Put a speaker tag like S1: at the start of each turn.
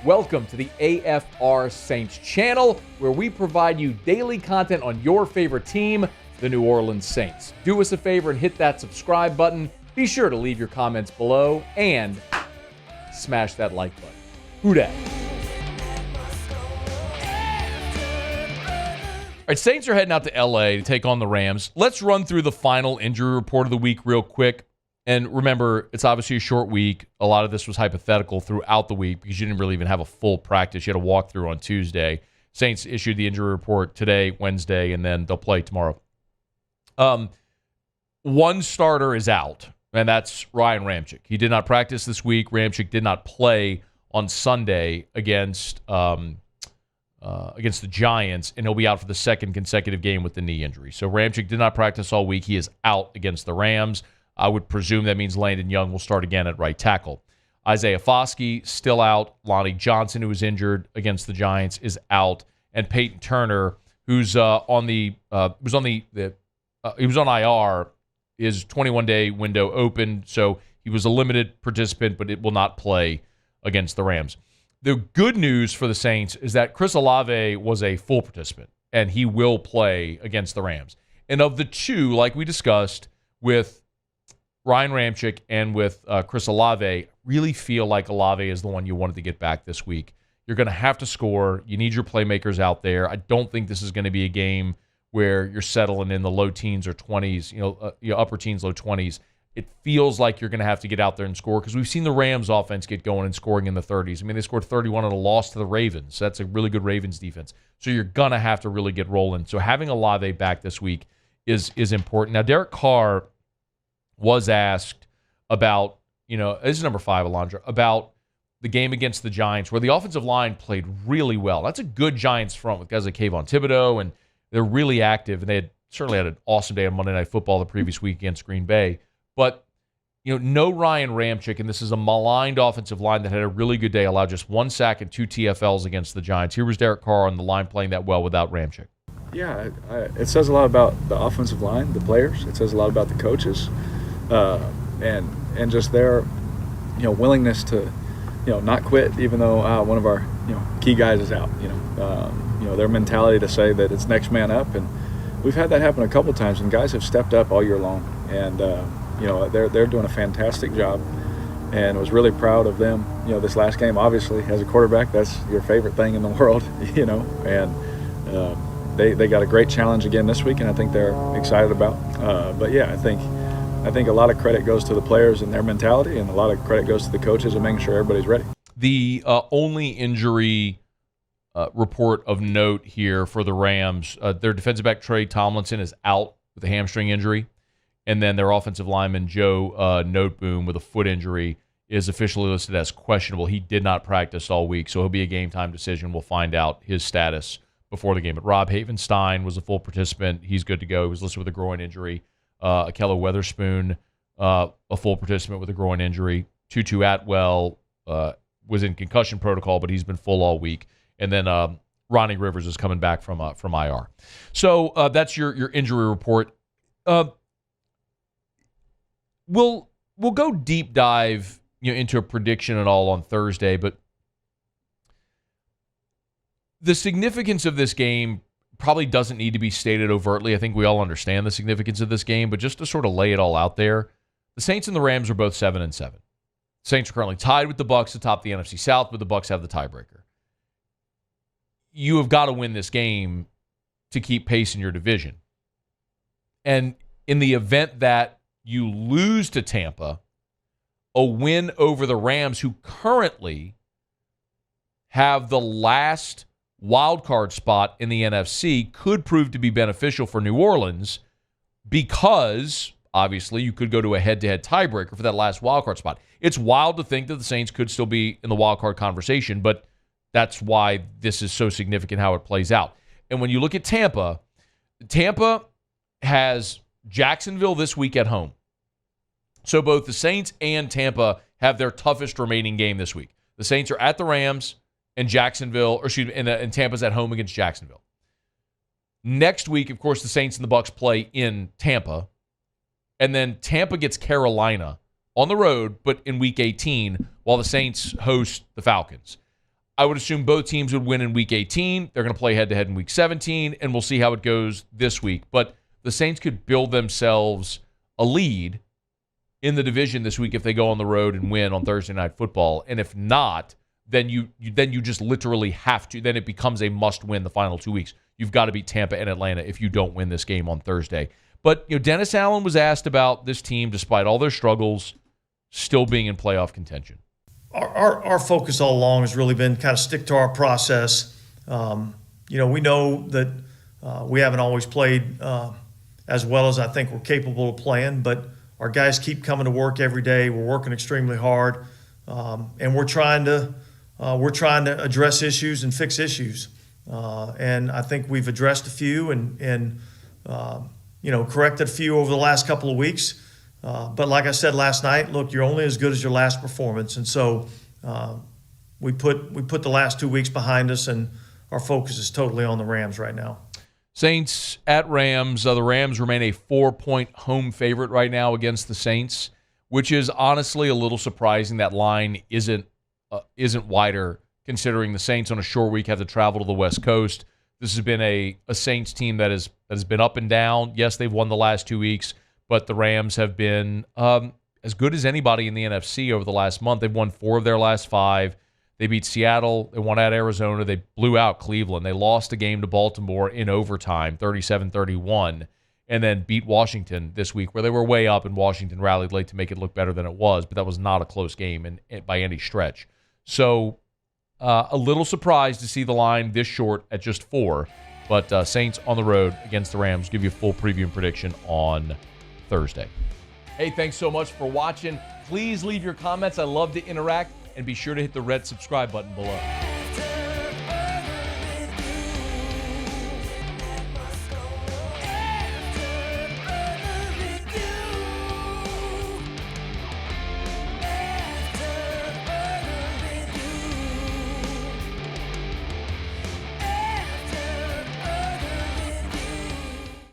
S1: Welcome to the AFR Saints channel, where we provide you daily content on your favorite team, the New Orleans Saints. Do us a favor and hit that subscribe button. Be sure to leave your comments below and smash that like button. Who dat? All right, Saints are heading out to LA to take on the Rams. Let's run through the final injury report of the week real quick. And remember, it's obviously a short week. A lot of this was hypothetical throughout the week because you didn't really even have a full practice. You had a walkthrough on Tuesday. Saints issued the injury report today, Wednesday, and then they'll play tomorrow. One starter is out, and that's Ryan Ramczyk. He did not practice this week. Ramczyk did not play on Sunday against the Giants, and he'll be out for the second consecutive game with the knee injury. So Ramczyk did not practice all week. He is out against the Rams. I would presume that means Landon Young will start again at right tackle. Isaiah Foskey still out. Lonnie Johnson, who was injured against the Giants, is out, and Peyton Turner, who's on IR, his 21-day window opened, so he was a limited participant, but it will not play against the Rams. The good news for the Saints is that Chris Olave was a full participant, and he will play against the Rams. And of the two, like we discussed with Ryan Ramczyk and with Chris Olave, really feel like Olave is the one you wanted to get back this week. You're going to have to score. You need your playmakers out there. I don't think this is going to be a game where you're settling in the low teens or 20s, upper teens, low 20s. It feels like you're going to have to get out there and score because we've seen the Rams offense get going and scoring in the 30s. I mean, they scored 31 in a loss to the Ravens. That's a really good Ravens defense. So you're going to have to really get rolling. So having Olave back this week is important. Now, Derek Carr was asked about, this is number 5, Alondra, about the game against the Giants where the offensive line played really well. That's a good Giants front with guys like Kayvon Thibodeau, and they're really active, and they certainly had an awesome day on Monday Night Football the previous week against Green Bay. But, no Ryan Ramczyk, and this is a maligned offensive line that had a really good day, allowed just 1 sack and 2 TFLs against the Giants. Here was Derek Carr on the line playing that well without Ramczyk.
S2: Yeah, it says a lot about the offensive line, the players. It says a lot about the coaches. And just their willingness to not quit even though one of our key guys is out. Their mentality to say that it's next man up, and we've had that happen a couple times, and guys have stepped up all year long, and they're doing a fantastic job, and was really proud of them. This last game, obviously, as a quarterback, that's your favorite thing in the world, and they got a great challenge again this week, and I think they're excited about. But yeah, I think a lot of credit goes to the players and their mentality, and a lot of credit goes to the coaches and making sure everybody's ready.
S1: The only injury report of note here for the Rams, their defensive back Trey Tomlinson is out with a hamstring injury, and then their offensive lineman Joe Noteboom with a foot injury is officially listed as questionable. He did not practice all week, so he'll be a game-time decision. We'll find out his status before the game. But Rob Havenstein was a full participant. He's good to go. He was listed with a groin injury. Akello Weatherspoon, a full participant with a groin injury. Tutu Atwell was in concussion protocol, but he's been full all week. And then Ronnie Rivers is coming back from IR. So that's your injury report. We'll go deep dive into a prediction and all on Thursday, but the significance of this game probably doesn't need to be stated overtly. I think we all understand the significance of this game, but just to sort of lay it all out there, the Saints and the Rams are both 7-7. The Saints are currently tied with the Bucs atop the NFC South, but the Bucs have the tiebreaker. You have got to win this game to keep pace in your division. And in the event that you lose to Tampa, a win over the Rams, who currently have the last wild card spot in the NFC, could prove to be beneficial for New Orleans because, obviously, you could go to a head-to-head tiebreaker for that last wild card spot. It's wild to think that the Saints could still be in the wild card conversation, but that's why this is so significant how it plays out. And when you look at Tampa, Tampa has Jacksonville this week at home. So both the Saints and Tampa have their toughest remaining game this week. The Saints are at the Rams, and and Tampa's at home against Jacksonville. Next week, of course, the Saints and the Bucs play in Tampa, and then Tampa gets Carolina on the road, but in Week 18, while the Saints host the Falcons. I would assume both teams would win in Week 18. They're going to play head-to-head in Week 17, and we'll see how it goes this week. But the Saints could build themselves a lead in the division this week if they go on the road and win on Thursday Night Football. And if not, then you just literally have to. Then it becomes a must-win the final 2 weeks. You've got to beat Tampa and Atlanta if you don't win this game on Thursday. But Dennis Allen was asked about this team, despite all their struggles, still being in playoff contention.
S3: Our focus all along has really been kind of stick to our process. We know that we haven't always played as well as I think we're capable of playing, but our guys keep coming to work every day. We're working extremely hard, and we're trying to address issues and fix issues. And I think we've addressed a few and corrected a few over the last couple of weeks. But like I said last night, look, you're only as good as your last performance. And so we put the last 2 weeks behind us, and our focus is totally on the Rams right now.
S1: Saints at Rams. The Rams remain a 4-point home favorite right now against the Saints, which is honestly a little surprising. That line isn't wider, considering the Saints on a short week have to travel to the West Coast. This has been a Saints team that has been up and down. Yes, they've won the last 2 weeks, but the Rams have been as good as anybody in the NFC over the last month. They've won 4 of their last 5. They beat Seattle. They won at Arizona. They blew out Cleveland. They lost a game to Baltimore in overtime, 37-31, and then beat Washington this week, where they were way up, and Washington rallied late to make it look better than it was, but that was not a close game by any stretch. So a little surprised to see the line this short at just 4, but Saints on the road against the Rams. Give you a full preview and prediction on Thursday. Hey, thanks so much for watching. Please leave your comments. I love to interact, and be sure to hit the red subscribe button below.